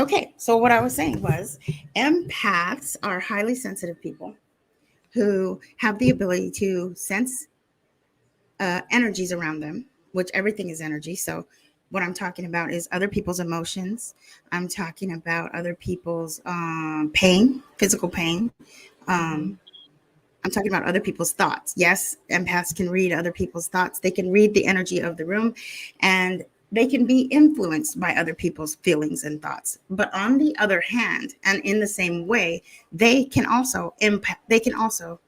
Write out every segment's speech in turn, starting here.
Okay, so what I was saying was empaths are highly sensitive people who have the ability to sense energies around them, which everything is energy. So, what I'm talking about is other people's emotions. I'm talking about other people's pain, physical pain. Um, I'm talking about other people's thoughts. Yes, empaths can read other people's thoughts. They can read the energy of the room, and they can be influenced by other people's feelings and thoughts. But on the other hand, and in the same way, they can also impact. They can also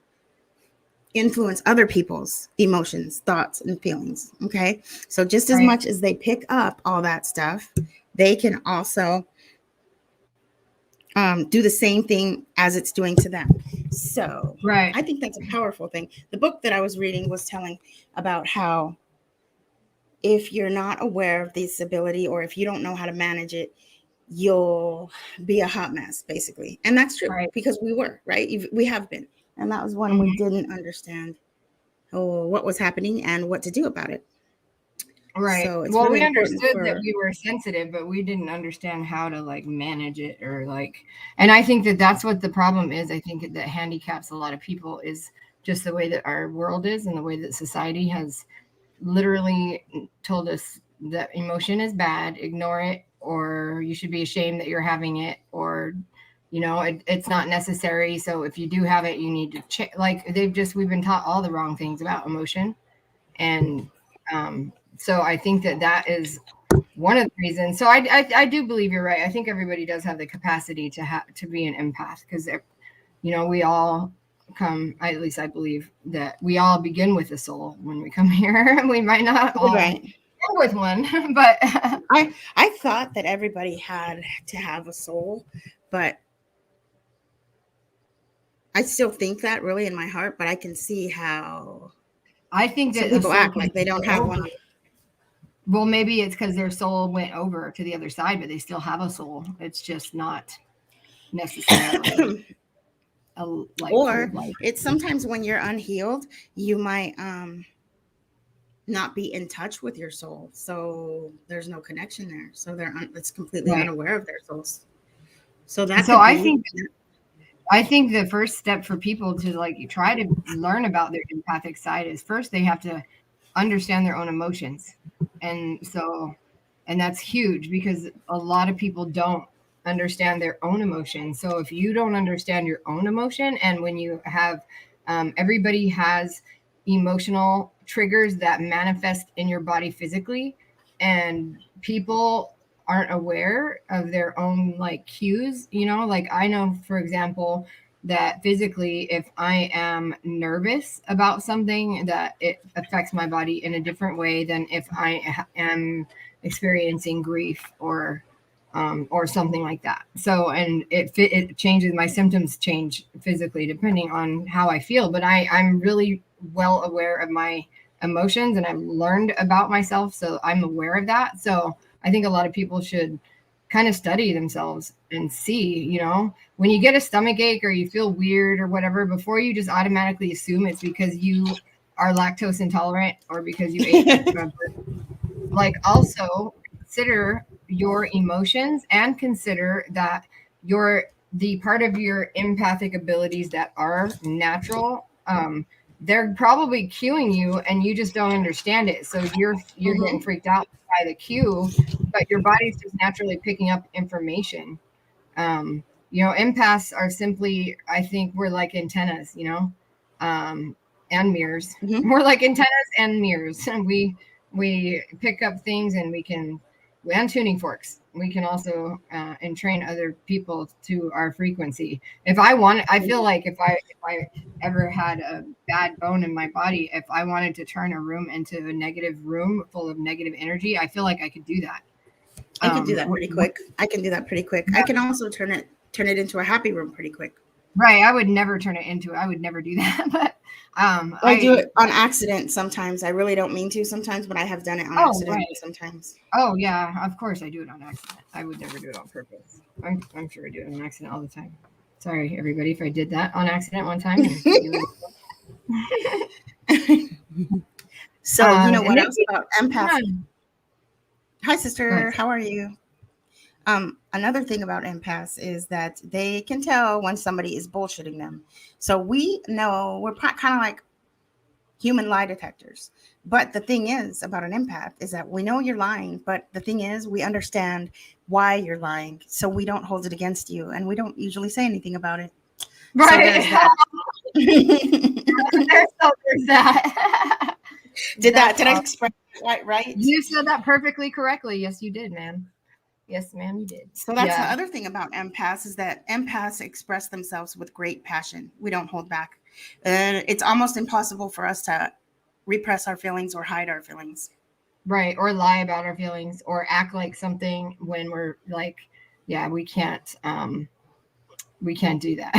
influence other people's emotions, thoughts, and feelings. Okay. So just as Right. much as they pick up all that stuff, they can also do the same thing as it's doing to them. So Right. I think that's a powerful thing. The book that I was reading was telling about how if you're not aware of this ability or if you don't know how to manage it, you'll be a hot mess, basically. And that's true Right. because we were, right? We have been. And that was when we Mhm. didn't understand what was happening and what to do about it. Right. So it's Well, really we important understood that for. we were sensitive, but we didn't understand how to like manage it or like, and I think that that's what the problem is. I think that handicaps a lot of people is just the way that our world is and the way that society has literally told us that emotion is bad, ignore it, or you should be ashamed that you're having it, or it's not necessary. So if you do have it, you need to like we've been taught all the wrong things about emotion, and so I think that that is one of the reasons. So I do believe you're right. I think everybody does have the capacity to be an empath because we all come, at least I believe that we all begin with a soul when we come here. We might not all Right. end with one, but I thought that everybody had to have a soul, but I still think that really in my heart, but I can see how I think some that a people soul act can like they don't go have over. one. Well, maybe it's because their soul went over to the other side, but they still have a soul. It's just not necessarily a like full Or of life. it's sometimes when you're unhealed, you might not be in touch with your soul. So there's no connection there. So it's completely Right. unaware of their souls. So that So could I be. think I think the first step for people to like try to learn about their empathic side is first they have to understand their own emotions. And so and that's huge because a lot of people don't understand their own emotions. So if you don't understand your own emotion, and when you have everybody has emotional triggers that manifest in your body physically, and people aren't aware of their own like cues, like I know, for example, that physically if I am nervous about something, that it affects my body in a different way than if I am experiencing grief or something like that. So and it changes, my symptoms change physically depending on how I feel, but I'm really well aware of my emotions and I've learned about myself, so I'm aware of that. So I think a lot of people should kind of study themselves and see, when you get a stomach ache or you feel weird or whatever, before you just automatically assume it's because you are lactose intolerant or because you ate like also consider your emotions and consider that the part of your empathic abilities that are natural, they're probably cueing you and you just don't understand it, so you're getting Mhm. freaked out by the cue, but your body's just naturally picking up information. Empaths are simply, I think we're like antennas, and mirrors. Mhm. We're like antennas and mirrors. And we pick up things, and and tuning forks. We can also entrain other people to our frequency. I feel like if I ever had a bad bone in my body, if I wanted to turn a room into a negative room full of negative energy, I feel like I could do that. I can do that W- pretty quick. I can do that pretty quick. I can also turn it into a happy room pretty quick. Right, I would never turn it into I would never do that, but, I do I it on accident sometimes. I really don't mean to sometimes, but I have done it on oh, accident right. sometimes. Oh, yeah, of course I do it on accident. I would never do it on purpose. I'm sure I do it on accident all the time. Sorry, everybody, if I did that on accident one time and you So, you know and what then else about empath? yeah, Hi, go ahead. sister. How are you? Another thing about empaths is that they can tell when somebody is bullshitting them. So we know we're kind of like human lie detectors. But the thing is about an empath is that we know you're lying, but the thing is we understand why you're lying. So we don't hold it against you and we don't usually say anything about it. So there's Right. that. There's that. Did That's I awesome. express it right? You said that perfectly correctly. Yes, you did, man. Yes, ma'am, you did. So that's the other thing about empaths is that empaths express themselves with great passion. We don't hold back. It's almost impossible for us to repress our feelings or hide our feelings. Right. Or lie about our feelings or act like something when we're like, yeah, we can't do that.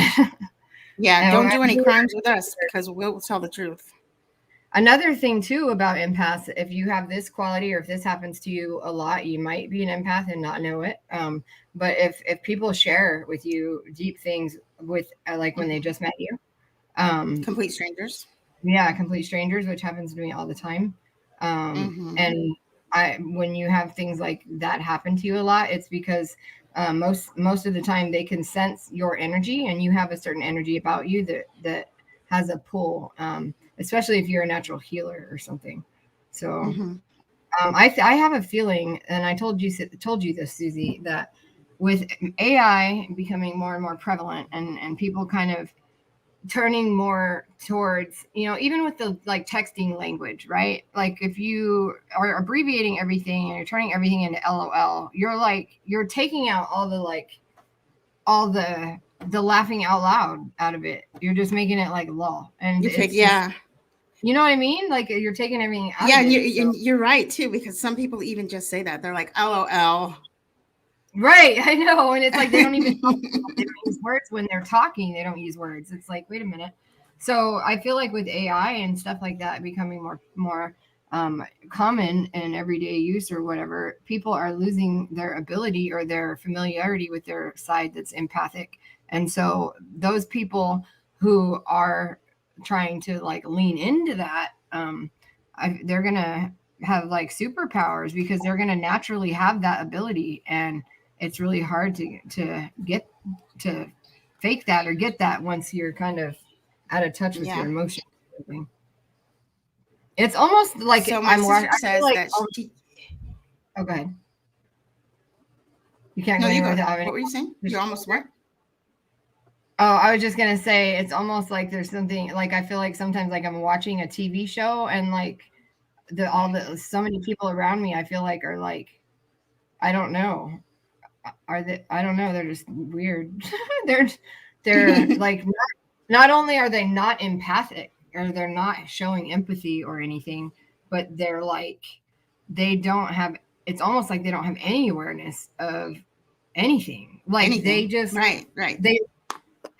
Yeah, And don't do any crimes with us because we'll tell the truth. another thing too about empaths, if you have this quality or if this happens to you a lot, you might be an empath and not know it. But if people share with you deep things with like when they just met you, Complete strangers. yeah, complete strangers, which happens to me all the time. And when you have things like that happen to you a lot, it's because most of the time they can sense your energy, and you have a certain energy about you that has a pull, especially if you're a natural healer or something. So I have a feeling, and I told you this, Susie, that with AI becoming more and more prevalent, and people kind of turning more towards, even with the like texting language, right? Like if you are abbreviating everything and you're turning everything into LOL, you're taking out all the laughing out loud out of it. You're just making it like lol, and it's Yeah. just, you know what I mean? Like you're taking everything out Yeah, of and it. So. you're right too, because some people even just say that. They're like, LOL. Right, I know, and it's like they don't even they don't use words when they're talking. They don't use words. It's like, wait a minute. So I feel like with AI and stuff like that becoming more common in everyday use or whatever, people are losing their ability or their familiarity with their side that's empathic, and so those people who are trying to like lean into that, they're gonna have like superpowers because they're gonna naturally have that ability, and it's really hard to get to fake that or get that once you're kind of out of touch with your Yeah. emotions. It's almost like So my sister I feel says like, that she. oh, go ahead. You can't No, go you anywhere go without ahead. having. What were you saying? You're almost what? Oh, I was just gonna say it's almost like there's something like I feel like sometimes like I'm watching a TV show and like the so many people around me I feel like are like, I don't know, are they, I don't know, they're just weird. they're they're like not only are they not empathic or they're not showing empathy or anything, but they're like they don't have, it's almost like they don't have any awareness of anything. Like they Anything. just Right. they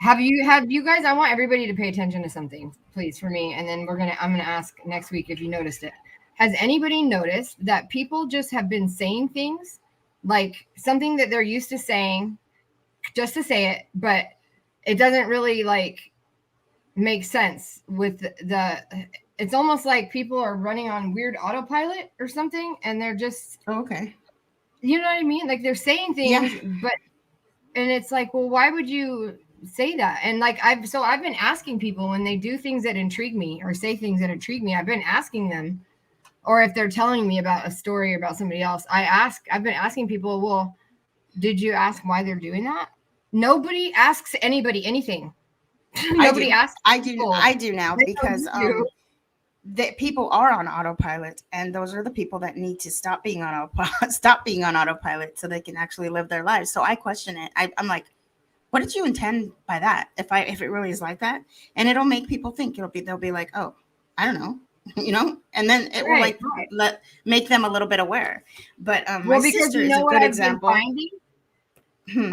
have you guys, I want everybody to pay attention to something, please, for me, and then I'm gonna ask next week if you noticed it. Has anybody noticed that people just have been saying things like something that they're used to saying just to say it, but it doesn't really like make sense with it's almost like people are running on weird autopilot or something, and they're just, Oh, okay. you know what I mean? Like they're saying Yeah. things, but and it's like, well, why would you say that? And like I've been asking people when they do things that intrigue me or say things that intrigue me, I've been asking them, or if they're telling me about a story about somebody else, I've been asking people, well, did you ask why they're doing that? Nobody asks anybody anything. I Nobody do. asks people. I do now They know because you do. that people are on autopilot, and those are the people that need to stop being on stop being on autopilot so they can actually live their lives. So I question it. I'm like, what did you intend by that? If it really is like that, and it'll make people think. They'll be like, oh, I don't know, and then it will Right, like right. make them a little bit aware. But my Well, because sister you is a know what good I've been example. finding.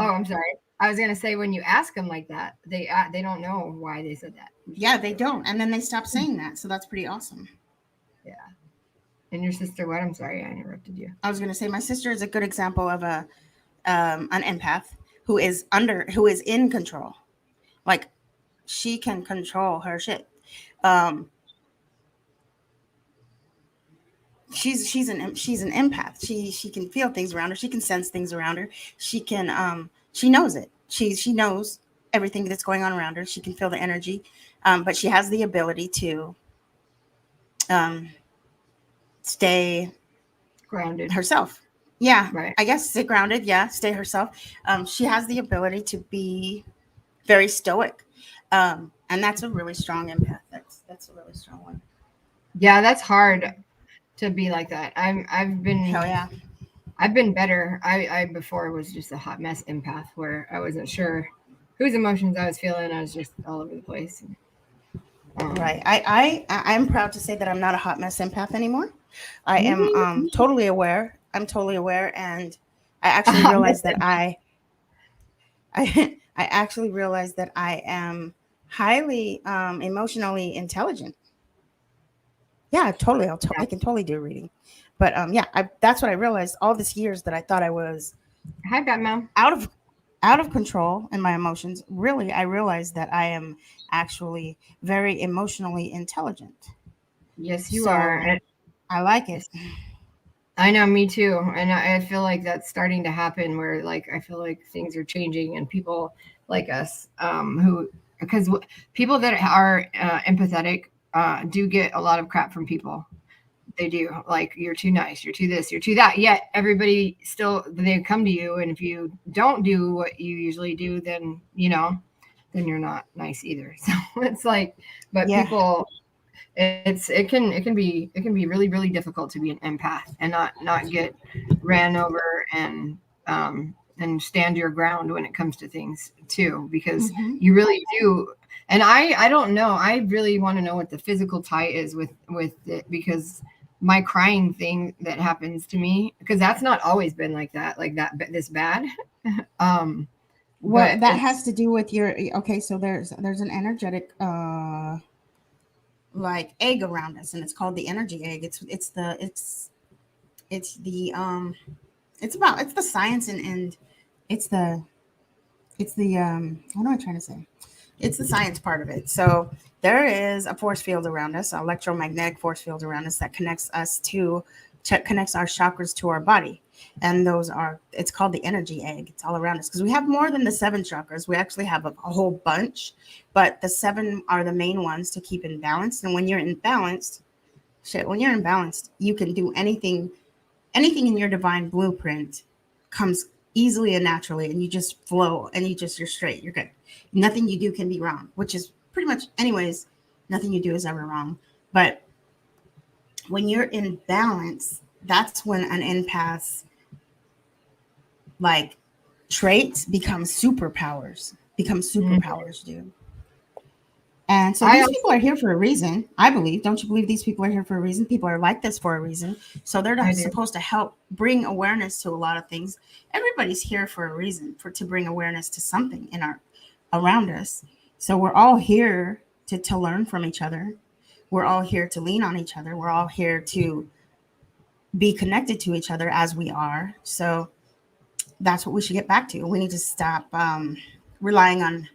Oh, I'm sorry. I was gonna say when you ask them like that, they don't know why they said that. Yeah, they don't, and then they stop saying that. So that's pretty awesome. Yeah. And your sister, what? I'm sorry, I interrupted you. I was going to say my sister is a good example of an empath who is in control. Like she can control her shit. Um, she's an empath. She can feel things around her. She can sense things around her. She knows it. She knows everything that's going on around her. She can feel the energy, but she has the ability to um, stay Grounded. herself. Yeah, Right. I guess stay grounded. Yeah, stay herself. She has the ability to be very stoic, and that's a really strong empath. That's a really strong one. Yeah, that's hard to be like that. Hell yeah. I've been better. I before was just a hot mess empath where I wasn't sure whose emotions I was feeling. I was just all over the place. Right. I'm proud to say that I'm not a hot mess empath anymore. I am Me, totally aware. I'm totally aware, and I a actually hot mess realized that I actually realized that I am highly emotionally intelligent. Yeah, totally. I can totally do reading, but yeah, that's what I realized all these years that I thought I was Hi, Batman. out of out of control in my emotions. Really, I realized that I am actually very emotionally intelligent. Yes, you are. So I like it. I know, me too. And I feel like that's starting to happen where like I feel like things are changing and people like us who because people that are empathetic do get a lot of crap from people. They do. Like you're too nice, you're too this, you're too that. Yet everybody still they come to you and if you don't do what you usually do then, then you're not nice either. So it's like but Yeah. people it can be really difficult to be an empath and not get ran over and stand your ground when it comes to things too because Hmm. you really do and I don't know I really want to know what the physical tie is with it because my crying thing that happens to me because that's not always been like that this bad um Well, but that has it's to do with your okay. So there's an energetic like egg around us, and it's called the energy egg. It's the it's the science and it's the it's the what am I trying to say? It's the science part of it. So there is a force field around us, an electromagnetic force field around us that connects us connects our chakras to our body. And those are it's called the energy egg. It's all around us because we have more than the seven chakras. We actually have a whole bunch, but the seven are the main ones to keep in balance. And when you're in balance, when you're in balance, you can do anything in your divine blueprint comes easily and naturally and you just flow and you're straight, you're good. Nothing you do can be wrong, which is pretty much anyways, nothing you do is ever wrong. But when you're in balance, that's when an empath's like traits become superpowers, dude. And so I these also people are here for a reason, I believe. Don't you believe these people are here for a reason? People are like this for a reason. So they're I not do supposed to help bring awareness to a lot of things. Everybody's here for a reason, for to bring awareness to something in our around us. So we're all here to learn from each other. We're all here to lean on each other. We're all here to be connected to each other as we are. So that's what we should get back to. We need to stop relying on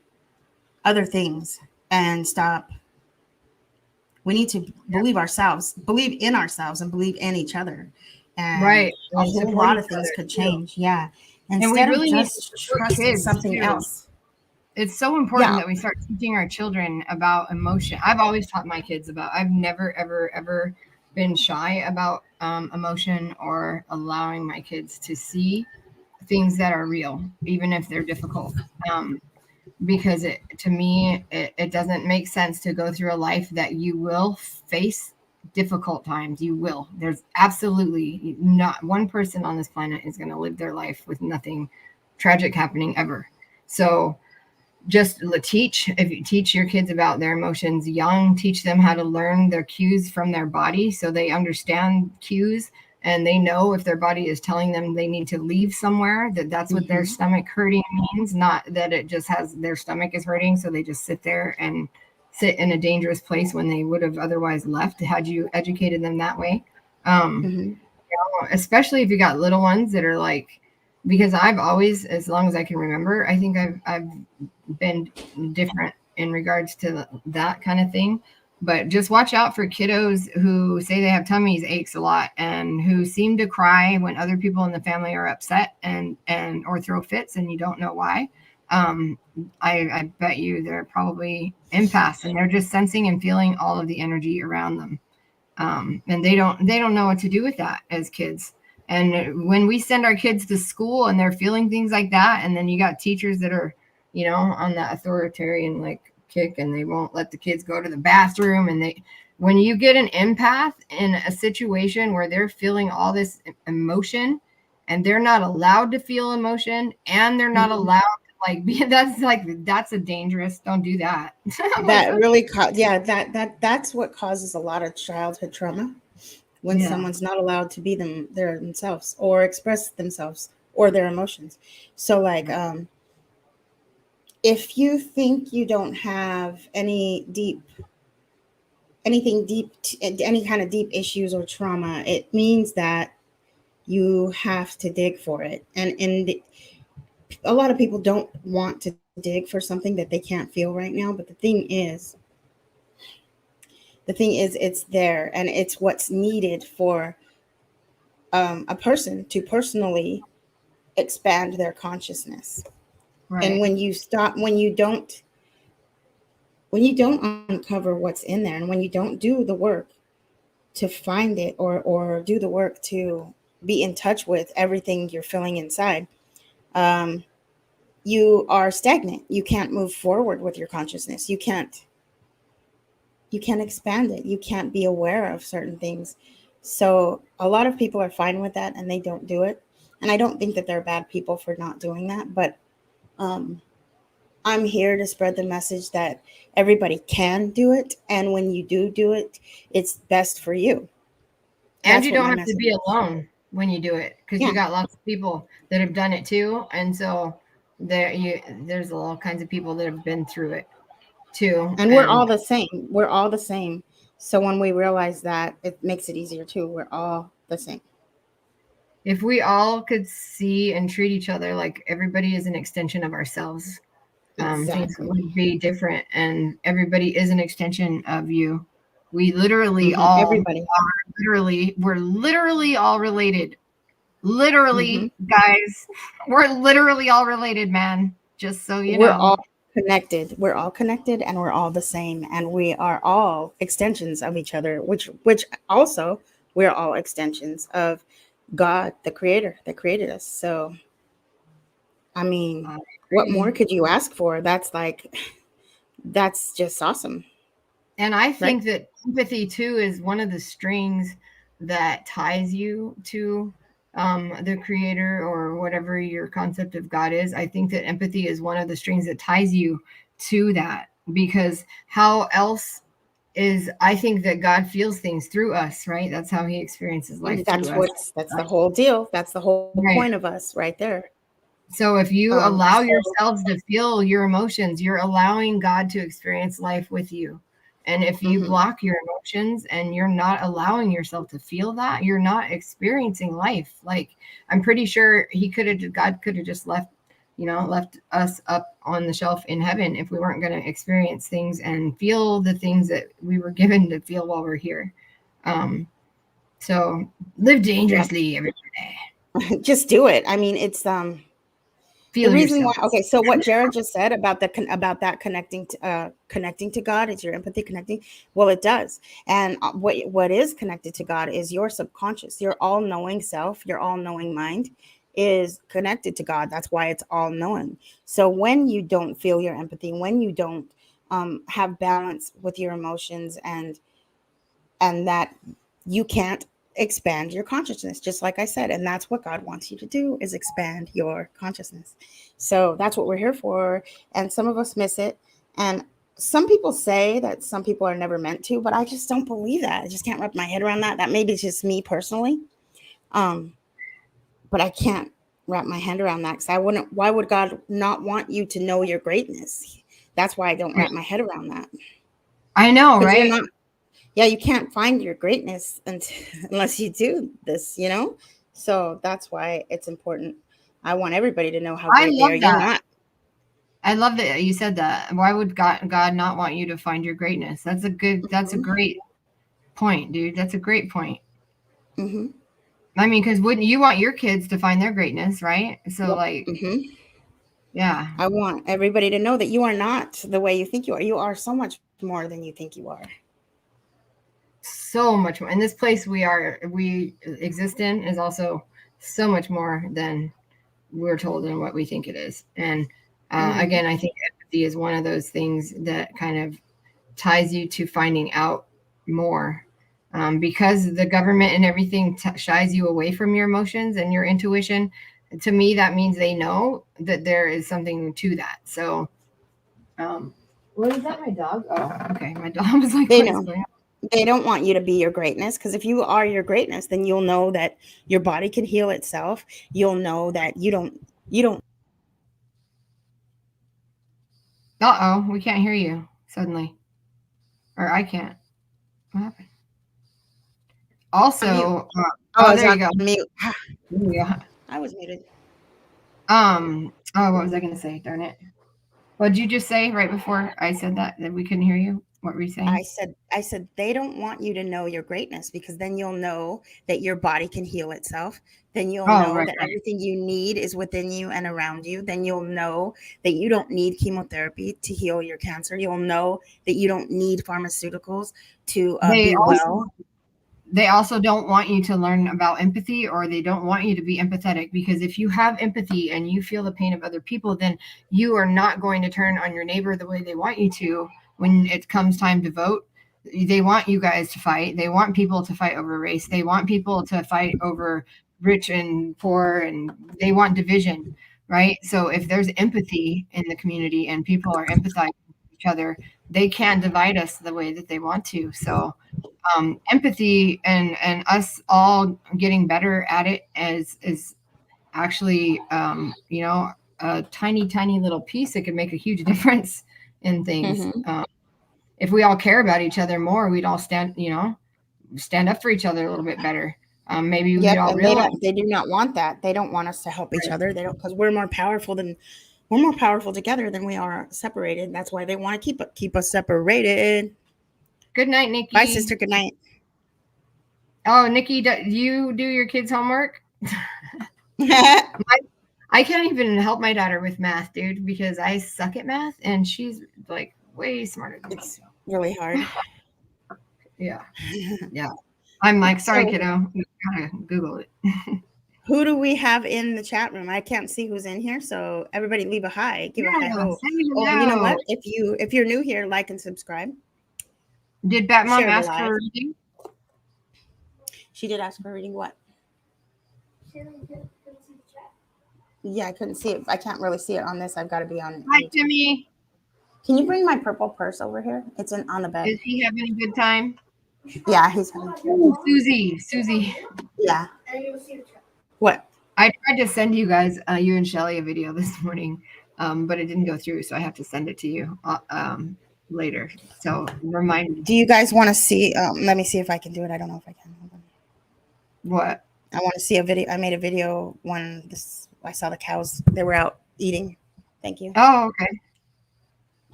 other things and stop we need to believe in ourselves and believe in each other. And right a and whole support lot each of things other could too change. Yeah. and we Instead of really need to just support trusting kids something too. else. It's so important Yeah. that we start teaching our children about emotion. I've always taught my kids about. I've never ever been shy about emotion or allowing my kids to see things that are real, even if they're difficult. Um, because to me it doesn't make sense to go through a life that you will face difficult times. You will. There's absolutely not one person on this planet is going to live their life with nothing tragic happening ever. So just teach if you teach your kids about their emotions young, teach them how to learn their cues from their body so they understand cues and they know if their body is telling them they need to leave somewhere, that's what their Hmm. stomach hurting means, not that it just has their stomach is hurting so they just sit there and sit in a dangerous place when they would have otherwise left had you educated them that way. um, Hmm. Especially if you got little ones that are like because I've always as long as I can remember I think I've been different in regards to that kind of thing. But just watch out for kiddos who say they have tummies aches a lot and who seem to cry when other people in the family are upset and or throw fits and you don't know why. Um, I bet you they're probably empaths and they're just sensing and feeling all of the energy around them. And they don't know what to do with that as kids. And when we send our kids to school and they're feeling things like that, and then you got teachers that are, on that authoritarian like kick, and they won't let the kids go to the bathroom, and when you get an empath in a situation where they're feeling all this emotion, and they're not allowed to feel emotion, and they're not allowed to that's a dangerous. Don't do that. That really, that's what causes a lot of childhood trauma. When someone's not allowed to be themselves or express themselves or their emotions. So like, if you think you don't have any kind of deep issues or trauma, it means that you have to dig for it. And a lot of people don't want to dig for something that they can't feel right now. But the thing is, it's there, and it's what's needed for a person to personally expand their consciousness. Right. And when you don't uncover what's in there, and when you don't do the work to find it, or do the work to be in touch with everything you're feeling inside, you are stagnant. You can't move forward with your consciousness. You can't expand it. You can't be aware of certain things. So a lot of people are fine with that and they don't do it. And I don't think that they're bad people for not doing that. But I'm here to spread the message that everybody can do it. And when you do it, it's best for you. And you don't have to be alone when you do it, because you got lots of people that have done it too. And so there's all kinds of people that have been through it too. And we're all the same. We're all the same. So when we realize that, it makes it easier too. We're all the same. If we all could see and treat each other like everybody is an extension of ourselves, things would be different. And everybody is an extension of you. We literally we're literally all related. Literally, guys, we're literally all related, man. Just so you know. We're all connected. We're all connected, and we're all the same. And we are all extensions of each other, which also we're all extensions of God, the creator that created us. So, I mean, what more could you ask for? That's just awesome. And I think that empathy too is one of the strings that ties you to the creator, or whatever your concept of God is. I think that empathy is one of the strings that ties you to that, because how else I think that God feels things through us, right? That's how he experiences life. That's the whole deal. That's the whole point of us right there. So if you allow yourselves to feel your emotions, you're allowing God to experience life with you. And if you block your emotions and you're not allowing yourself to feel that, you're not experiencing life. Like, I'm pretty sure God could have just left us up on the shelf in heaven if we weren't going to experience things and feel the things that we were given to feel while we're here. So live dangerously every day. Just do it. I mean, it's the reason why. Okay, so what Jara just said about that connecting to God, is your empathy connecting? Well, it does. And what is connected to God is your subconscious, your all-knowing self, your all-knowing mind is connected to God. That's why it's all-knowing. So when you don't feel your empathy, when you don't have balance with your emotions, and that you can't expand your consciousness, just like I said. And that's what God wants you to do, is expand your consciousness. So that's what we're here for. And some of us miss it. And some people say that some people are never meant to, but I just don't believe that. I just can't wrap my head around that. That maybe it's just me personally. But I can't wrap my head around that, because why would God not want you to know your greatness? That's why I don't wrap my head around that. I know, right? You can't find your greatness unless you do this, So that's why it's important. I want everybody to know how great they are. You're not. I love that you said that. Why would God not want you to find your greatness? That's a great point, dude. That's a great point. Mm-hmm. I mean, because wouldn't you want your kids to find their greatness, right? So, Yep. like, Mm-hmm. yeah, I want everybody to know that you are not the way you think you are. You are so much more than you think you are. so much more. And this place we exist in is also so much more than we're told and what we think it is. And Mm-hmm. again, I think empathy is one of those things that kind of ties you to finding out more. Because the government and everything shies you away from your emotions and your intuition. To me, that means they know that there is something to that. So, what is that? My dog? Oh, okay. My dog was like, They "What is know. going on?" They don't want you to be your greatness, because if you are your greatness, then you'll know that your body can heal itself. You'll know that you don't. Uh-oh, we can't hear you suddenly, or I can't. What happened? On mute. Also, Oh, I was there on you go. mute. There you go. I was muted. Oh, what was I going to say? Darn it. What did you just say right before I said that we couldn't hear you? What were you saying? I said they don't want you to know your greatness, because then you'll know that your body can heal itself. Then you'll Oh, know right, that right. everything you need is within you and around you. Then you'll know that you don't need chemotherapy to heal your cancer. You'll know that you don't need pharmaceuticals to They be also well. they also don't want you to learn about empathy, or they don't want you to be empathetic, because if you have empathy and you feel the pain of other people, then you are not going to turn on your neighbor the way they want you to when it comes time to vote. They want you guys to fight. They want people to fight over race. They want people to fight over rich and poor, and they want division, right? So if there's empathy in the community and people are empathizing with each other, they can't divide us the way that they want to. So empathy and us all getting better at it is actually a tiny little piece that can make a huge difference in things. Mm-hmm. If we all care about each other more, we'd all stand up for each other a little bit better. Maybe we'd Yep, all and they realize. don't. They do not want that. They don't want us to help each Right. other. They don't, because we're more powerful together than we are separated. That's why they want to keep us separated. Good night, Bye, Nikki. sister. Good night. Oh, Nikki, do you do your kids' homework? I can't even help my daughter with math, dude, because I suck at math and she's like way smarter than me. It's So really hard. yeah. Yeah. I'm like, sorry, So, kiddo. You gotta Google it. who do we have in the chat room? I can't see who's in here, so everybody leave a hi. Give a hi Yeah, ho. say Oh, and you know hello. what? If you're new here, like and subscribe. Did Batmom Share the ask for live. a reading? She did ask for reading what? Yeah, I couldn't see it. I can't really see it on this. I've got to be on Hi, YouTube. Timmy. Can you bring my purple purse over here? It's on the bed. Is he having a good time? Yeah, he's having. Ooh, Susie. Yeah. What? I tried to send you guys, you and Shelly, a video this morning, but it didn't go through, so I have to send it to you later. So remind me. Do you guys want to see? Let me see if I can do it. I don't know if I can. Hold on. What? I want to see a video. I made a video when I saw the cows. They were out eating. Thank you. Oh, okay.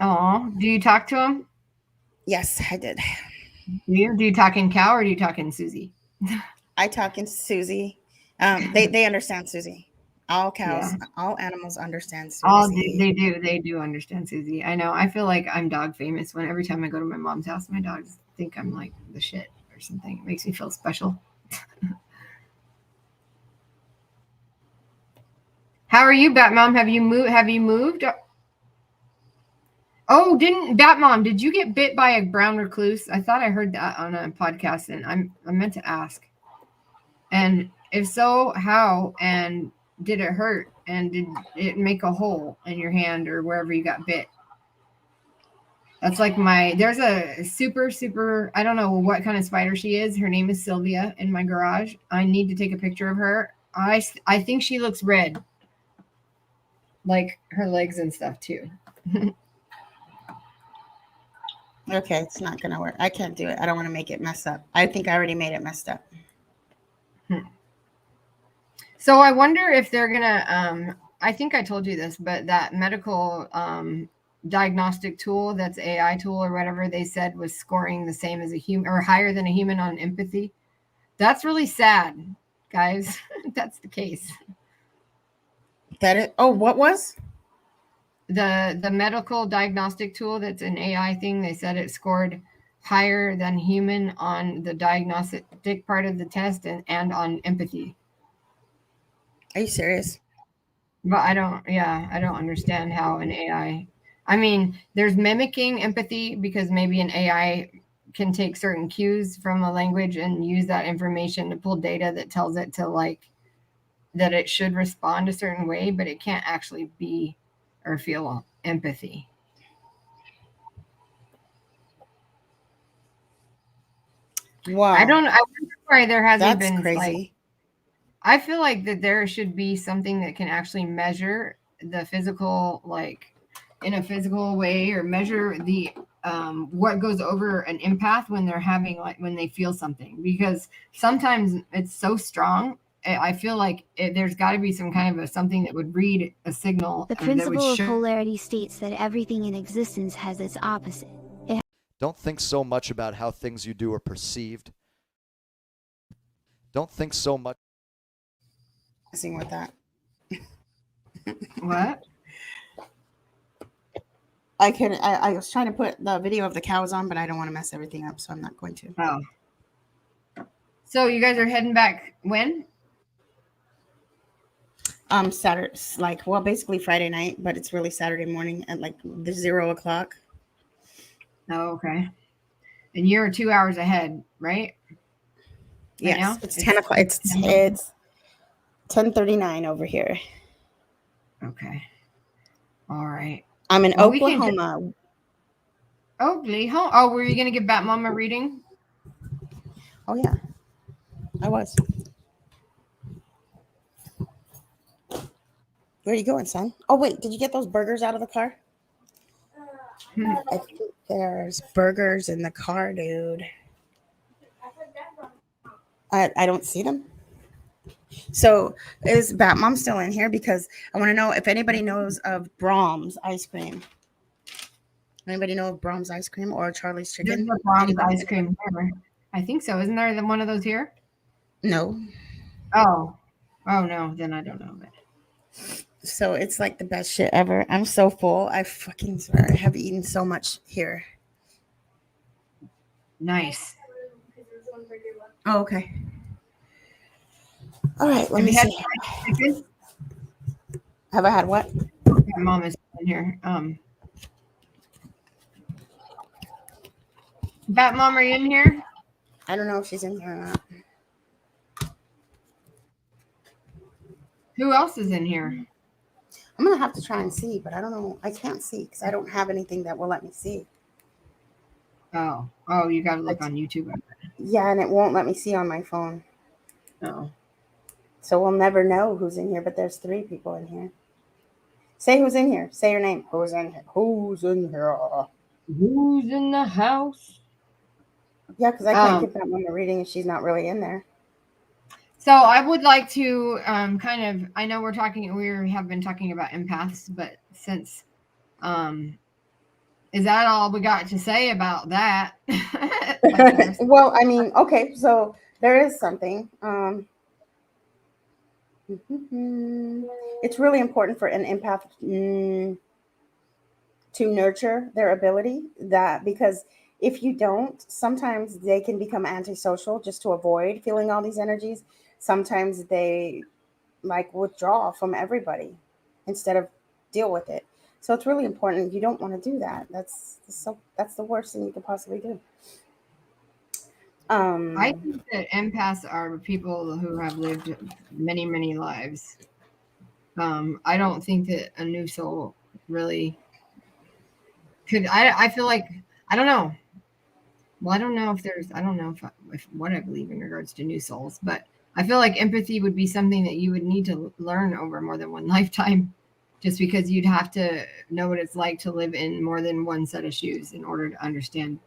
Oh, do you talk to him? Yes, I did. Do you talk in cow or do you talk in Susie? I talk in Susie. They understand Susie. All Yeah. cows, all animals understand Oh, Susie. they do understand Susie. I know. I feel like I'm dog famous when every time I go to my mom's house, my dogs think I'm like the shit or something. It makes me feel special. How are you, Batmom? Have you moved? Oh, did you get bit by a brown recluse? I thought I heard that on a podcast, and I meant to ask. And if so, how? And did it hurt? And did it make a hole in your hand or wherever you got bit? That's like there's a super, I don't know what kind of spider she is. Her name is Sylvia in my garage. I need to take a picture of her. I think she looks red, like her legs and stuff too. Okay, it's not gonna work. I can't do it. I don't want to make it mess up. I think I already made it messed up. So I wonder if they're gonna I think I told you this, but that medical diagnostic tool, that's AI tool or whatever, they said was scoring the same as a human or higher than a human on empathy. That's really sad, guys. That's the case. What was? The medical diagnostic tool that's an AI thing, they said it scored higher than human on the diagnostic part of the test and on empathy. Are you serious? But I don't understand how an AI, I mean, there's mimicking empathy because maybe an AI can take certain cues from a language and use that information to pull data that tells it to like that it should respond a certain way, but it can't actually be or feel empathy. Wow. I wonder why there hasn't That's been crazy. like, I feel like that there should be something that can actually measure the physical, like in a physical way, or measure the what goes over an empath when they're having like when they feel something, because sometimes it's so strong. I feel like there's got to be some kind of something that would read a signal. The principle of polarity states that everything in existence has its opposite. Don't think so much about how things you do are perceived. Don't think so much. Messing with that. What? I was trying to put the video of the cows on, but I don't want to mess everything up, so I'm not going to. Oh. So you guys are heading back when? Saturday, like, well, basically Friday night, but it's really Saturday morning at like the 0 o'clock. Oh, okay. And you're 2 hours ahead, right? Yes, now? it's 10 o'clock. It's 10:39 over here. Okay. All right. I'm in Oklahoma. Oklahoma. Oh, were you going to give Bat Mama a reading? Oh, yeah. I was. Where are you going, son? Oh, wait. Did you get those burgers out of the car? I think there's burgers in the car, dude. I don't see them. So is Bat Mom still in here? Because I want to know if anybody knows of Brahms ice cream. Anybody know of Brahms ice cream or Charlie's Chicken? There's a Brahms ice cream here. I think so. Isn't there one of those here? No. Oh no. Then I don't know it. So it's like the best shit ever. I'm so full. I fucking swear I have eaten so much here. Nice. Oh, okay. All right, let me see. Have I had what? My mom is in here. Bat Mom, are you in here? I don't know if she's in here or not. Who else is in here? I'm gonna have to try and see, but I don't know. I can't see because I don't have anything that will let me see. Oh, you got to look on YouTube. Yeah, and it won't let me see on my phone. Oh. So we'll never know who's in here, but there's 3 people in here. Say who's in here. Say your name. Who's in here? Who's in here? Who's in the house? Yeah, because I can't give that one a reading if she's not really in there. So I would like to kind of, I know we have been talking about empaths, but since, is that all we got to say about that? Well, I mean, okay, so there is something. It's really important for an empath to nurture their ability, because if you don't, sometimes they can become antisocial just to avoid feeling all these energies. Sometimes they like withdraw from everybody instead of deal with it. So it's really important. You don't want to do that. That's the worst thing you could possibly do. I think that empaths are people who have lived many, many lives. I don't think that a new soul really could. I feel like, I don't know. Well, I don't know if what I believe in regards to new souls, but I feel like empathy would be something that you would need to learn over more than one lifetime, just because you'd have to know what it's like to live in more than one set of shoes in order to understand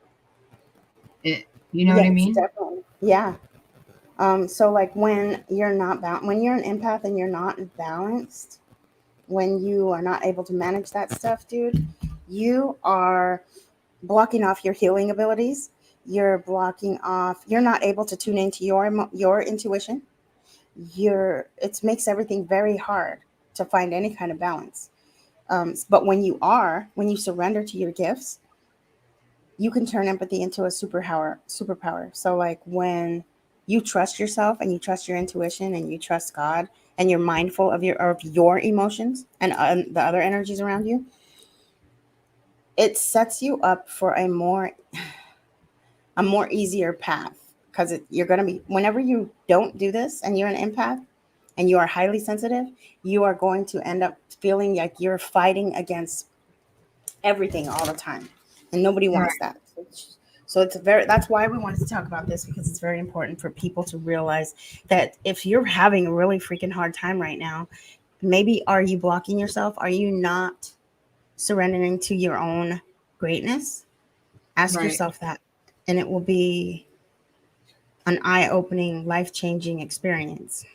it. You know what I mean? Definitely. Yeah. So like when you're not when you're an empath and you're not balanced, when you are not able to manage that stuff, dude, you are blocking off your healing abilities. You're not able to tune into your intuition. It makes everything very hard to find any kind of balance. But when you surrender to your gifts, you can turn empathy into a superpower. So like when you trust yourself and you trust your intuition and you trust God and you're mindful of your emotions and the other energies around you, it sets you up for a more easier path, because you're going to be, whenever you don't do this and you're an empath and you are highly sensitive, you are going to end up feeling like you're fighting against everything all the time, and nobody wants that. So that's why we wanted to talk about this, because it's very important for people to realize that if you're having a really freaking hard time right now, maybe are you blocking yourself? Are you not surrendering to your own greatness? Ask yourself that, and it will be an eye-opening, life-changing experience.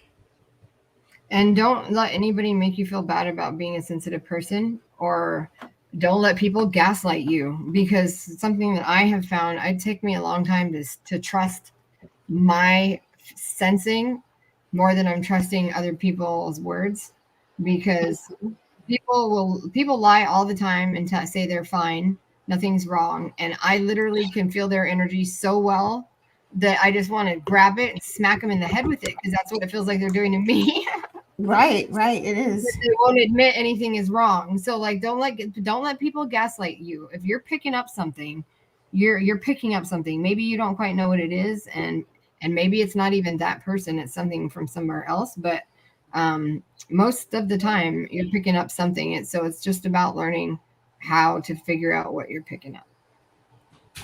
And don't let anybody make you feel bad about being a sensitive person, or don't let people gaslight you, because something that I have found, it took me a long time to trust my sensing more than I'm trusting other people's words, because people lie all the time and say they're fine, nothing's wrong, and I literally can feel their energy so well that I just want to grab it and smack them in the head with it, because that's what it feels like they're doing to me. Right, it is. But they won't admit anything is wrong. So like, don't let people gaslight you. If you're picking up something, you're picking up something. Maybe you don't quite know what it is, and maybe it's not even that person. It's something from somewhere else. But most of the time, you're picking up something. So it's just about learning how to figure out what you're picking up.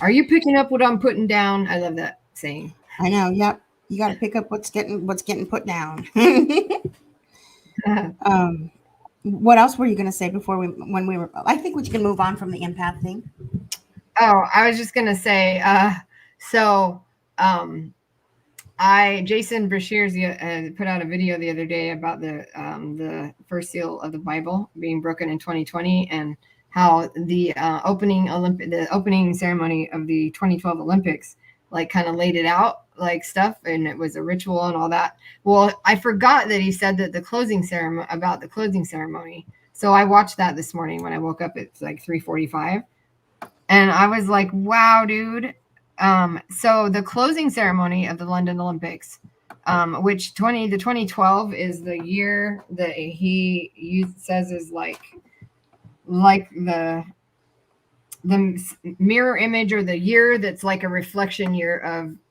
Are you picking up what I'm putting down? I love that saying. I know. Yep. You got to pick up what's getting put down. What else were you going to say I think we can move on from the empath thing. Oh, I was just going to say, Jason Brashears put out a video the other day about the first seal of the Bible being broken in 2020, and how the opening ceremony of the 2012 Olympics like kind of laid it out like stuff, and it was a ritual and all that. Well, I forgot that he said that the closing ceremony. So I watched that this morning when I woke up. It's like 3:45, and I was like, "Wow, dude." So the closing ceremony of the London Olympics, which 2012 is the year that he says is like the mirror image, or the year that's like a reflection year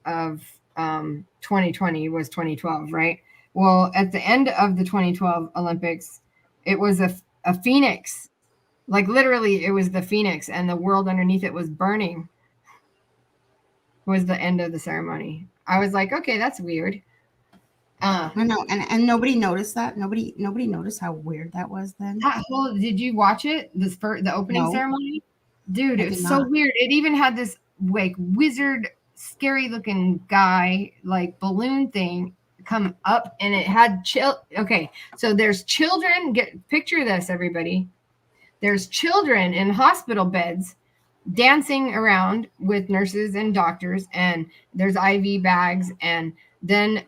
of 2020 was 2012, right? Well, at the end of the 2012 Olympics, it was a phoenix, like literally it was the phoenix, and the world underneath it was burning. Was the end of the ceremony. I was like, okay, that's weird. I know, and nobody noticed that. Nobody noticed how weird that was then. Did you watch it? The opening ceremony? Dude, it was so weird. It even had this like wizard, scary looking guy, like balloon thing come up, and it had okay, so there's children. Picture this, everybody. There's children in hospital beds dancing around with nurses and doctors, and there's IV bags, and then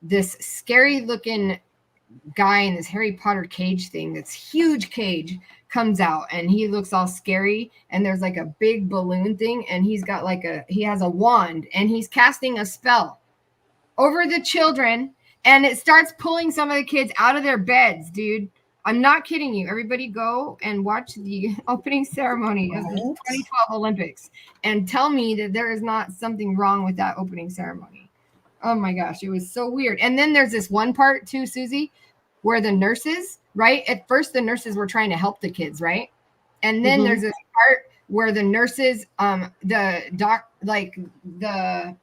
this scary looking guy in this Harry Potter cage thing, that's huge cage, comes out, and he looks all scary, and there's like a big balloon thing, and he has a wand, and he's casting a spell over the children, and it starts pulling some of the kids out of their beds, dude. I'm not kidding you. Everybody go and watch the opening ceremony of the 2012 Olympics and tell me that there is not something wrong with that opening ceremony. Oh my gosh, it was so weird. And then there's this one part too, Susie, where the nurses, right? At first the nurses were trying to help the kids, right? And then there's this part where the nurses, the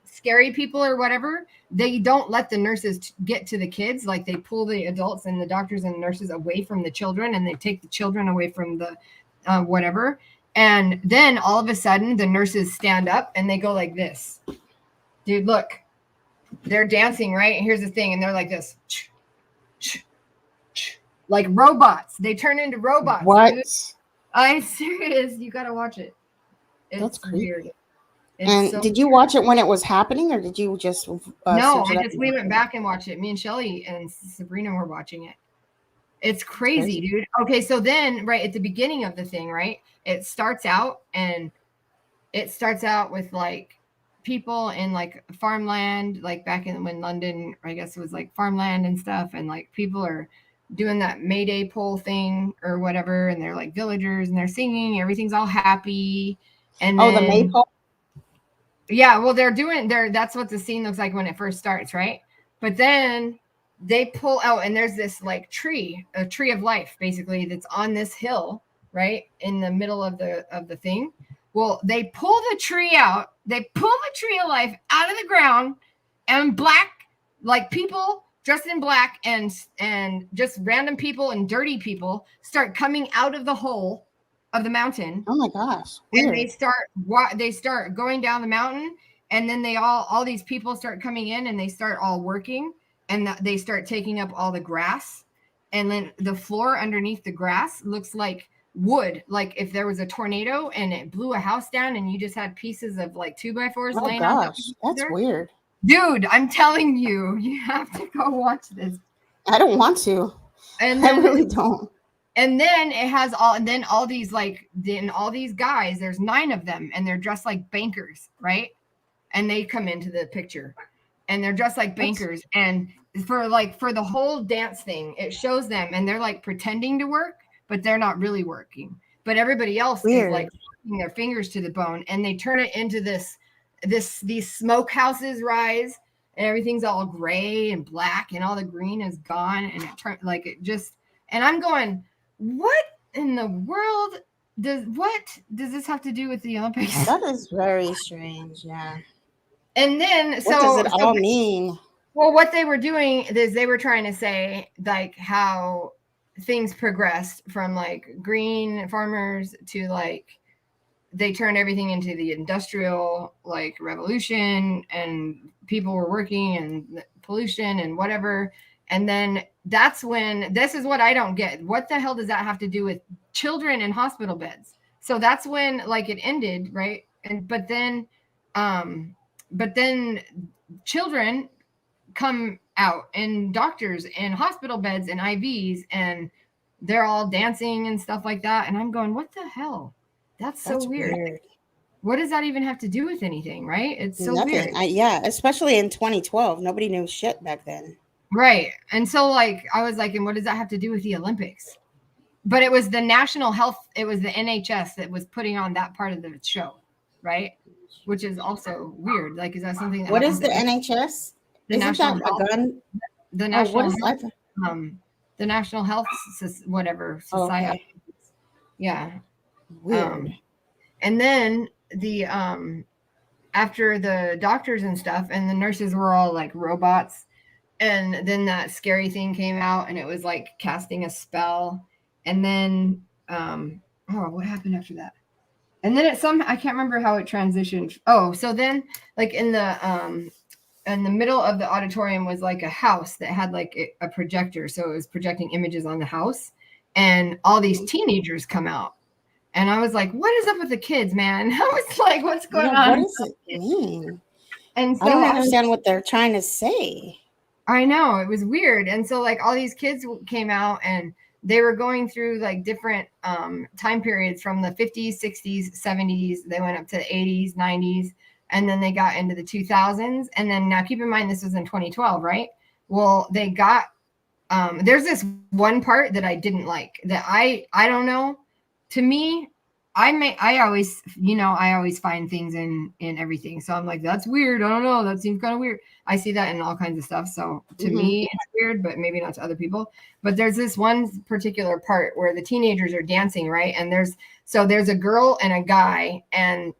scary people or whatever, they don't let the nurses get to the kids. Like they pull the adults and the doctors and the nurses away from the children, and they take the children away from the whatever. And then all of a sudden the nurses stand up and they go like this. Dude, look, they're dancing, right? Here's the thing. And they're like this. like robots. They turn into robots. What? Dude. I'm serious. You gotta watch it. It's That's creepy. weird. It's And so did you watch it when it was happening, or did you just no, search it up? we went back and watched it. Me and Shelly and Sabrina were watching it. It's crazy, dude. Okay, so then right at the beginning of the thing, right? It starts out with like people in like farmland, like back in when London, I guess it was like farmland and stuff, and like people are doing that Mayday pole thing or whatever, and they're like villagers and they're singing, everything's all happy. And Oh, then, the maypole. yeah, well, that's what the scene looks like when it first starts, right? But then they pull out, and there's this like a tree of life, basically, that's on this hill, right? In the middle of the thing. Well, they pull the tree out, they pull the tree of life out of the ground, and black, like people dressed in black and just random people and dirty people start coming out of the hole of the mountain. Oh my gosh. And Weird. they start going down the mountain, and then all these people start coming in, and they start all working, and they start taking up all the grass, and then the floor underneath the grass looks like wood, like if there was a tornado and it blew a house down and you just had pieces of like 2x4s Oh laying gosh, on that's weird. Dude, I'm telling you, you have to go watch this. I don't want to. And then, I really don't. And then it has all these guys, there's 9 of them, and they're dressed like bankers, right? And they come into the picture, and they're dressed like bankers. And for the whole dance thing, it shows them, and they're like pretending to work, but they're not really working. But everybody else is like putting their fingers to the bone, and they turn it into these smoke houses rise, and everything's all gray and black, and all the green is gone, and and I'm going, what in the world does this have to do with the Olympics? That is very strange. Yeah. And then what does it all mean? Well, what they were doing is they were trying to say like how things progressed from like green farmers to like they turned everything into the industrial like revolution, and people were working and pollution and whatever. And then that's when, this is what I don't get. What the hell does that have to do with children in hospital beds? So that's when like it ended, right? But then children come out, and doctors in hospital beds and IVs, and they're all dancing and stuff like that. And I'm going, what the hell? That's so weird. What does that even have to do with anything, right? It's so weird. Yeah, especially in 2012. Nobody knew shit back then. Right. And so like I was like, and what does that have to do with the Olympics? But it was the national health, it was the NHS that was putting on that part of the show, right? Which is also weird. Like, is that something that what is the NHS? The Isn't national that a gun? The national health, the National Health whatever Society. Okay. Yeah. Weird. And then the after the doctors and stuff and the nurses were all like robots, and then that scary thing came out, and it was like casting a spell. And then what happened after that? And then I can't remember how it transitioned. Oh, so then like in the middle of the auditorium was like a house that had like a projector, so it was projecting images on the house, and all these teenagers come out. And I was like, what is up with the kids, man? I was like, what's going on? What does it mean? And so I don't understand what they're trying to say. I know, it was weird. And so like all these kids came out, and they were going through like different time periods from the 50s, 60s, 70s. They went up to the 80s, 90s, and then they got into the 2000s. And then now keep in mind, this was in 2012, right? Well, they got, there's this one part that I didn't like that I don't know. To me, I always find things in everything. So I'm like, that's weird. I don't know. That seems kind of weird. I see that in all kinds of stuff. So to me, it's weird, but maybe not to other people. But there's this one particular part where the teenagers are dancing, right? And there's a girl and a guy, and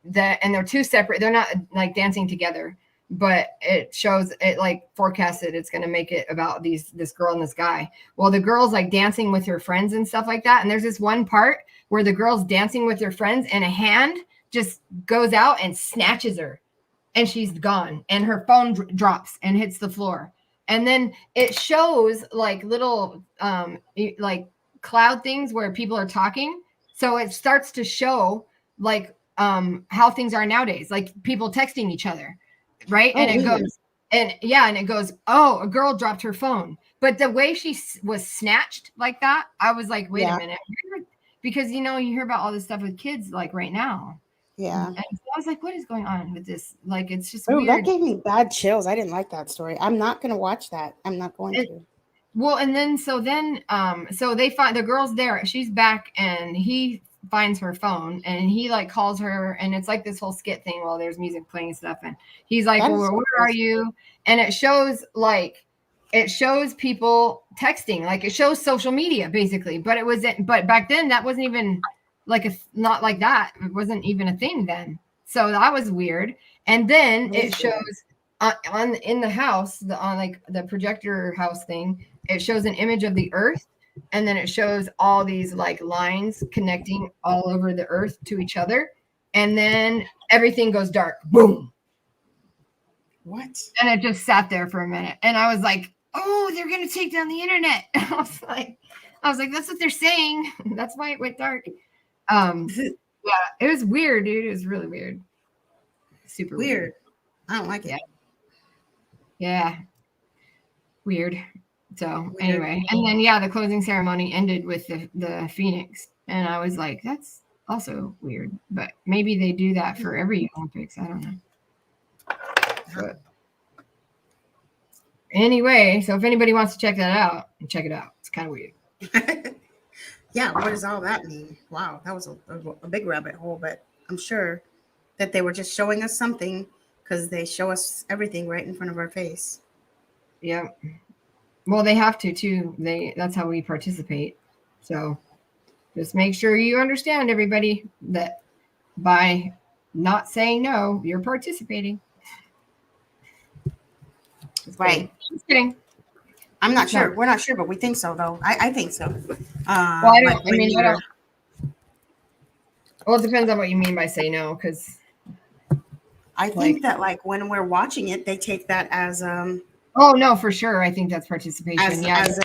they're two separate. They're not like dancing together, but it shows it like forecasted it's going to make it about this girl and this guy. Well, the girl's like dancing with her friends and stuff like that. And there's this one part where the girl's dancing with her friends, and a hand just goes out and snatches her, and she's gone, and her phone drops and hits the floor. and then it shows like little like cloud things where people are talking. So it starts to show like how things are nowadays, like people texting each other, right? Oh, And it weird. goes, and yeah, and it goes, oh, a girl dropped her phone. But the way she was snatched like that, I was like, wait a minute. Because, you hear about all this stuff with kids like right now. Yeah. And so I was like, what is going on with this? Like, it's just Oh, weird. that gave me bad chills. I didn't like that story. I'm not going to watch that. I'm not going to. Well, and then so they find the girl's there. She's back, and he finds her phone, and he like calls her, and it's like this whole skit thing while there's music playing and stuff, and he's like, That well, is so where are you? And it shows people texting, like it shows social media basically, but back then that wasn't even like not like that. It wasn't even a thing then. So that was weird. And then it shows in the house, on like the projector house thing, it shows an image of the earth, and then it shows all these like lines connecting all over the earth to each other, and then everything goes dark. Boom. What? And it just sat there for a minute, and I was like, oh, they're gonna take down the internet. I was like, that's what they're saying. That's why it went dark. Yeah, it was weird, dude. It was really weird. Super weird. I don't like it. Yeah. Weird. So anyway, and then the closing ceremony ended with the phoenix, and I was like, that's also weird. But maybe they do that for every Olympics. I don't know. But anyway, so if anybody wants to check that out, check it out. It's kind of weird. Yeah, what does all that mean? Wow, that was a big rabbit hole, but I'm sure that they were just showing us something, because they show us everything right in front of our face. Yeah. Well, they have to too. That's how we participate. So just make sure you understand, everybody, that by not saying no, you're participating. Right. Just kidding. I'm not sure. We're not sure, but we think so, though. I think so. Well, I don't. Well, it depends on what you mean by say no, because I think that like when we're watching it, they take that as oh no, for sure. I think that's participation. That's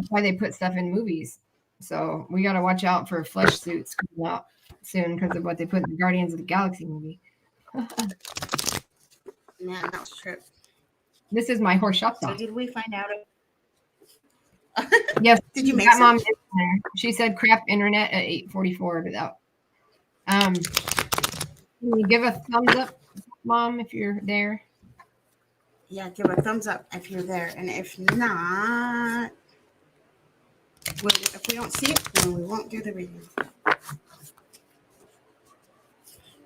why they put stuff in movies. So we got to watch out for flesh suits coming out soon because of what they put in the Guardians of the Galaxy movie. Man, that was a trip. This is my horse shop. So did we find out? Yes. Did you make mom in there? She said crap internet at 8:44 without. Can you give a thumbs up, Mom, if you're there? Yeah, give a thumbs up if you're there, and if not, if we don't see it, then we won't do the review.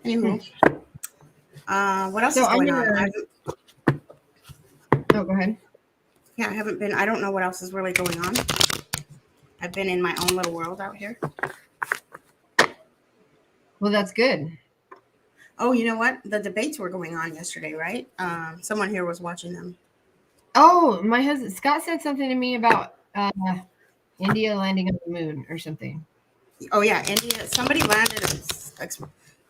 Anyway, what else is going on? Oh, go ahead. Yeah, I don't know what else is really going on. I've been in my own little world out here. Well, that's good. Oh, you know what? The debates were going on yesterday, right? Someone here was watching them. Oh, my husband Scott said something to me about India landing on the moon or something. Oh yeah, India. Somebody landed.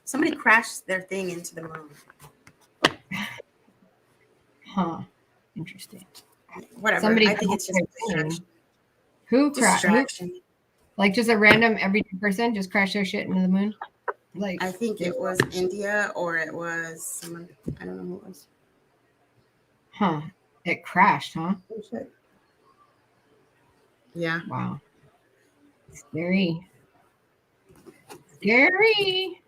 Somebody crashed their thing into the moon. Huh. Interesting. Whatever. Somebody I think it's just a distraction. Who crashed? Distraction. Like just a random everyday person just crashed their shit into the moon? Like I think it was India or it was someone. I don't know who it was. Huh. It crashed, huh? Oh, shit. Yeah. Wow. Scary. Scary.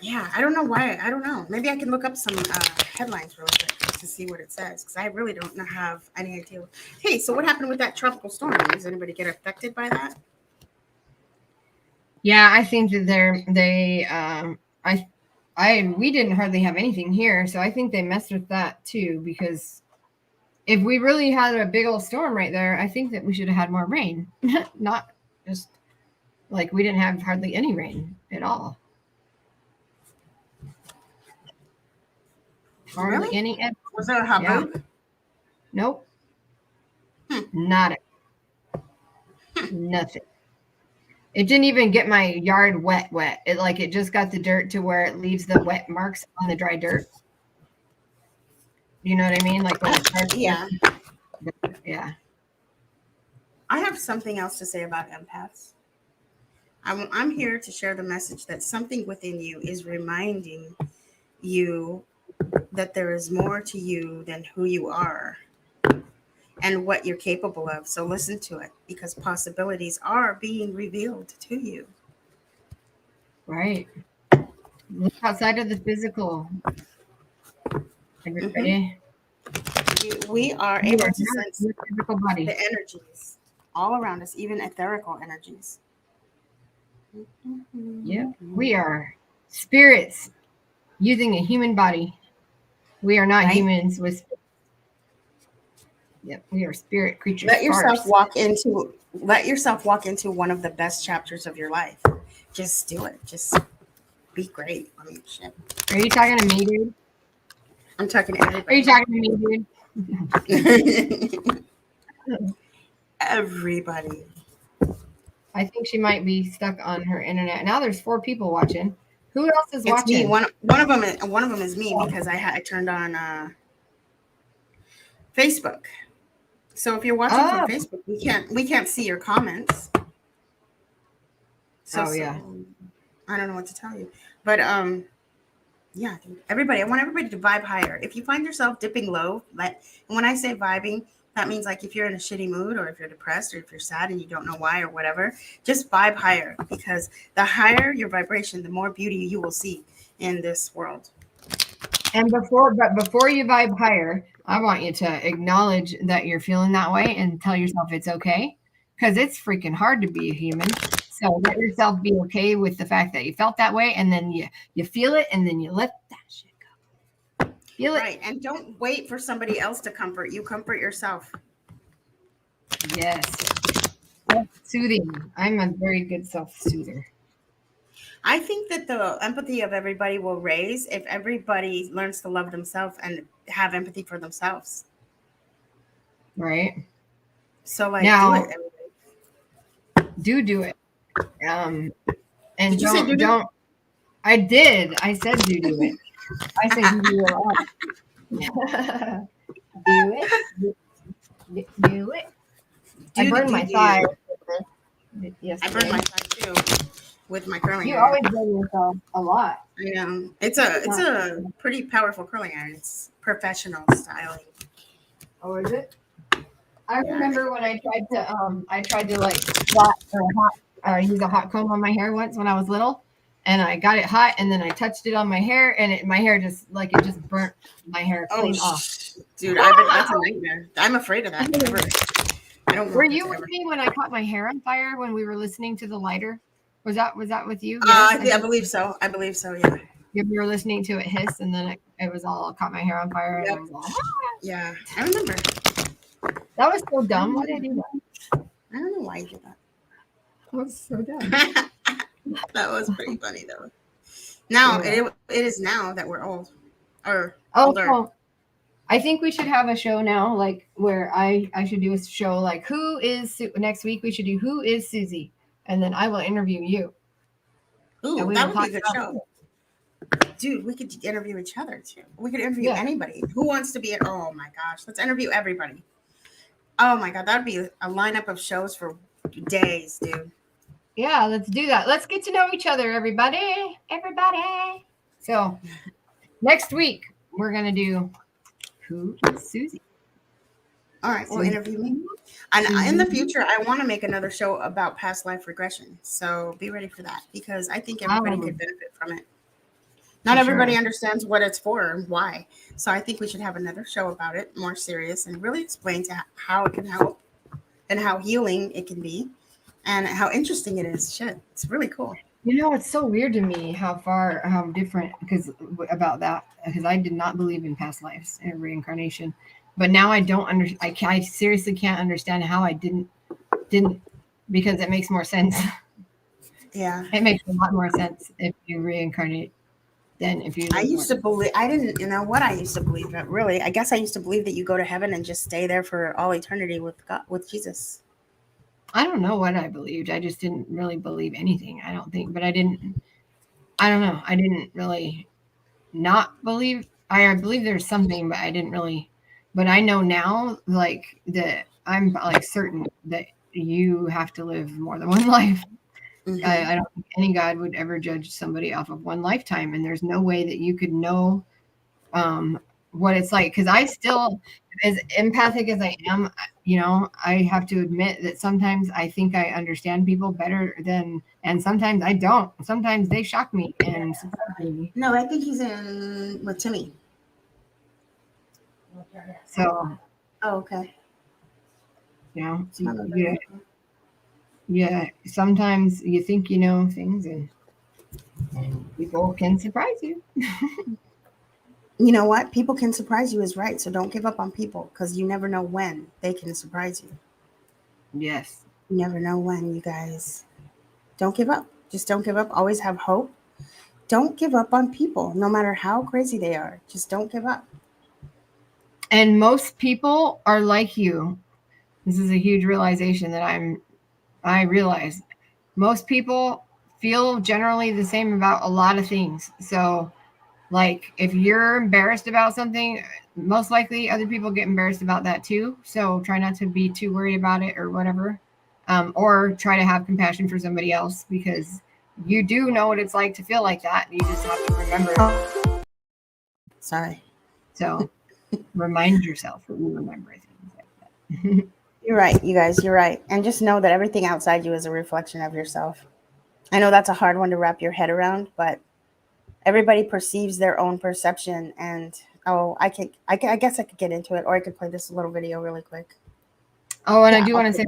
Yeah, I don't know why. I don't know. Maybe I can look up some headlines really quick to see what it says, because I really don't have any idea. Hey, so what happened with that tropical storm? Does anybody get affected by that? Yeah, I think that we didn't hardly have anything here, so I think they messed with that too, because if we really had a big old storm right there, I think that we should have had more rain. Not just like we didn't have hardly any rain at all. Hardly Really? any. Was there a haboob? Yeah. Nope. Not it. Nothing. It didn't even get my yard wet. It just got the dirt to where it leaves the wet marks on the dry dirt. You know what I mean? Like when it starts. Yeah. Yeah. I have something else to say about empaths. I'm here to share the message that something within you is reminding you that there is more to you than who you are and what you're capable of. So listen to it, because possibilities are being revealed to you. Right. Look outside of the physical. Everybody. We are You able are to not sense your physical body. the energies all around us, even etherical energies. Yep. We are spirits using a human body. We are not Right? humans with. Yep. We are spirit creatures Let yourself first. walk into one of the best chapters of your life. Just do it. Just be great. I mean, shit. Are you talking to me, dude? I'm talking to Are everybody. you talking to me, dude? Everybody. I think she might be stuck on her internet. Now there's 4 people watching. Who else is It's me. watching? One of them is me, because I turned on Facebook. So if you're watching from Facebook, we can't see your comments. So, yeah. I don't know what to tell you. But yeah, dude, everybody, I want everybody to vibe higher. If you find yourself dipping low, and when I say vibing, that means like if you're in a shitty mood, or if you're depressed, or if you're sad and you don't know why, or whatever, just vibe higher, because the higher your vibration, the more beauty you will see in this world. And before you vibe higher, I want you to acknowledge that you're feeling that way and tell yourself it's okay, because it's freaking hard to be a human. So let yourself be okay with the fact that you felt that way, and then you feel it, and then you let that shit go. Feel it. Right, and don't wait for somebody else to comfort you. Comfort yourself. Yes. Self-soothing. I'm a very good self-soother. I think that the empathy of everybody will raise if everybody learns to love themselves and have empathy for themselves. Right. So, like, Now, do it, everybody. do it. And Did you say do-do? don't. I did. I said do it. I said do a lot. Do it. Do it. I burned my thigh. Yes, I burned my thigh too with my curling You iron. always burn yourself a lot. I know. It's a pretty powerful curling iron. It's professional styling. Oh, is it? I remember when I tried to like flat or hot, use a hot comb on my hair once when I was little, and I got it hot, and then I touched it on my hair, and my hair just burnt my hair clean off. Dude, that's a nightmare. I'm afraid of that. I don't. Were you with me when I caught my hair on fire when we were listening to the lighter? Was that with you? Yes, I believe so. Yeah. We were listening to it hiss, and then it was all caught my hair on fire. Yep. And I was like, yeah, I remember. That was so dumb. Why did I do that? I don't know why you did that. That was so dumb. That was pretty funny though. Now it is now that we're old, or older. Well, I think we should have a show now, like where I should do a show like who is next week. We should do who is Susie, and then I will interview you. Ooh, that would be a good show. Dude, we could interview each other too. We could interview anybody who wants to be at. Oh my gosh, let's interview everybody. Oh my god, that'd be a lineup of shows for days, dude. Yeah, let's do that. Let's get to know each other, everybody. So next week we're gonna do who is Susie. All right, well, interview me. And in the future, I want to make another show about past life regression. So be ready for that, because I think everybody could benefit from it. Not everybody understands what it's for and why. So I think we should have another show about it, more serious, and really explain to how it can help and how healing it can be and how interesting it is. Shit, it's really cool. You know, it's so weird to me how different about that, because I did not believe in past lives and reincarnation. But now I don't I seriously can't understand how I didn't, because it makes more sense. Yeah. It makes a lot more sense if you reincarnate than if you. I used to believe, I didn't, you know what I used to believe, but really, I guess I used to believe that you go to heaven and just stay there for all eternity with God, with Jesus. I don't know what I believed. I just didn't really believe anything, I don't think. But I don't know. I didn't really not believe. I believe there's something, but I didn't really. But I know now, like that, I'm like certain that you have to live more than one life. Mhm. I don't think any God would ever judge somebody off of one lifetime, and there's no way that you could know what it's like. Because I still, as empathic as I am, I have to admit that sometimes I think I understand people better than, and sometimes I don't. Sometimes they shock me and surprise me. No, I think he's in with Timmy. So, Oh, okay. It's not yeah, yeah. Sometimes you think you know things, and people can surprise you. You know what? People can surprise you is right. So don't give up on people because you never know when they can surprise you. Yes. You never know when, you guys. Don't give up. Just don't give up. Always have hope. Don't give up on people, no matter how crazy they are. Just don't give up. And most people are like you. This is a huge realization that I realize. Most people feel generally the same about a lot of things. So, like, if you're embarrassed about something, most likely other people get embarrassed about that too. So try not to be too worried about it or whatever. Or try to have compassion for somebody else, because you do know what it's like to feel like that. You just have to remember it. Sorry. So remind yourself that you remember things like that. You're right, you guys. You're right. And just know that everything outside you is a reflection of yourself. I know that's a hard one to wrap your head around, but everybody perceives their own perception. And I guess I could get into it, or I could play this little video really quick. Oh, and I Yeah, do want to say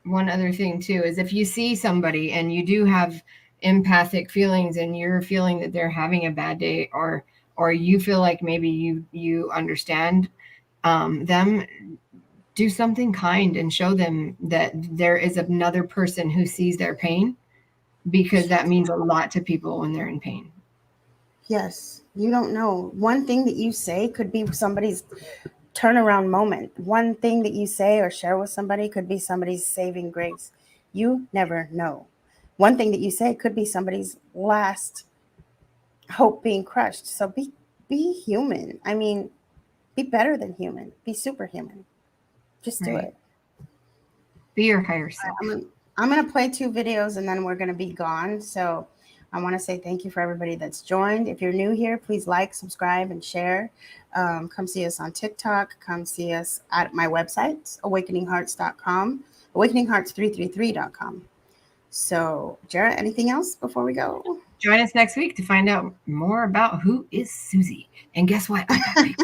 one other thing too, is if you see somebody and you do have empathic feelings and you're feeling that they're having a bad day, or you feel like maybe you understand them, do something kind and show them that there is another person who sees their pain, because that means a lot to people when they're in pain. Yes, you don't know. One thing that you say could be somebody's turnaround moment. One thing that you say or share with somebody could be somebody's saving grace. You never know. One thing that you say could be somebody's last hope being crushed. So be human. I mean, be better than human. Be superhuman. Just do Right. it. Be your higher self. I'm gonna play 2 videos and then we're gonna be gone. So I want to say thank you for everybody that's joined. If you're new here, please like, subscribe, and share. Come see us on TikTok. Come see us at my website, awakeninghearts.com, awakeninghearts333.com. So, Jara, anything else before we go? Join us next week to find out more about who is Susie. And guess what? I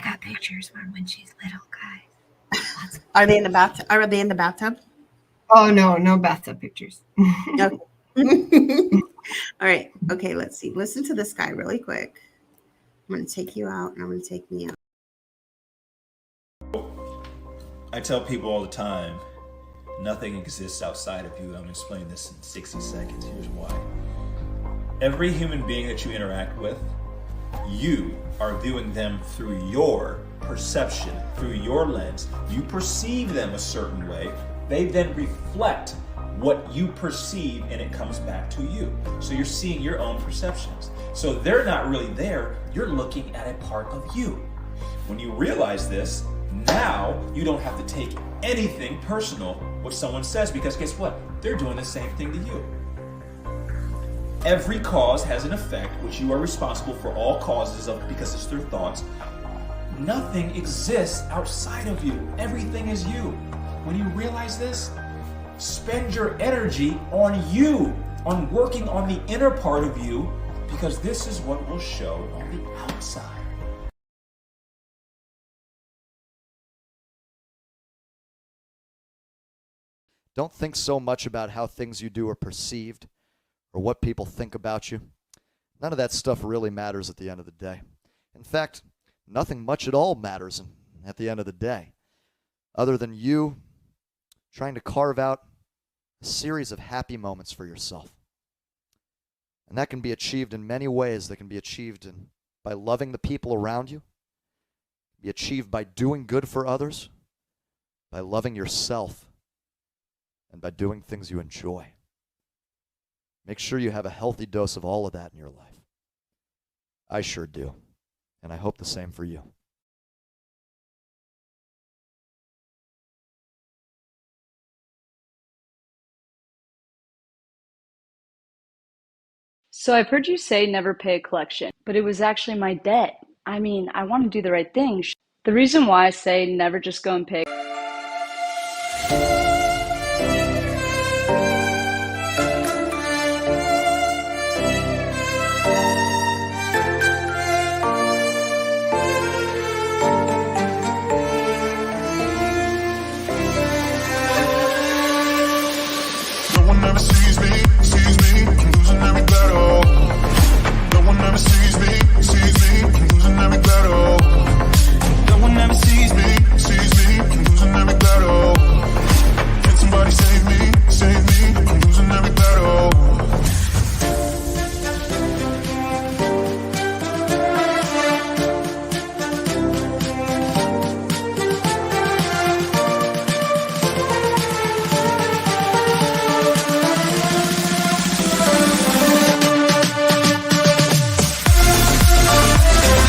got pictures from when she's little, guys. Are they in the bath? Are they in the bathtub? Oh, no bathtub pictures. Okay. All right. Okay, let's see. Listen to this guy really quick. I'm going to take you out and I'm going to take me out. I tell people all the time, nothing exists outside of you. I'm going to explain this in 60 seconds. Here's why. Every human being that you interact with, you are viewing them through your perception, through your lens. You perceive them a certain way. They then reflect what you perceive and it comes back to you. So you're seeing your own perceptions. So they're not really there. You're looking at a part of you. When you realize this, now you don't have to take anything personal what someone says, because guess what? They're doing the same thing to you. Every cause has an effect, which you are responsible for all causes of because it's their thoughts. Nothing exists outside of you. Everything is you. When you realize this, spend your energy on you, on working on the inner part of you, because this is what will show on the outside. Don't think so much about how things you do are perceived or what people think about you. None of that stuff really matters at the end of the day. In fact, nothing much at all matters at the end of the day, other than you trying to carve out a series of happy moments for yourself. And that can be achieved in many ways. That can be achieved by loving the people around you, be achieved by doing good for others, by loving yourself, and by doing things you enjoy. Make sure you have a healthy dose of all of that in your life. I sure do. And I hope the same for you. So I've heard you say never pay a collection, but it was actually my debt. I mean, I want to do the right thing. The reason why I say never just go and pay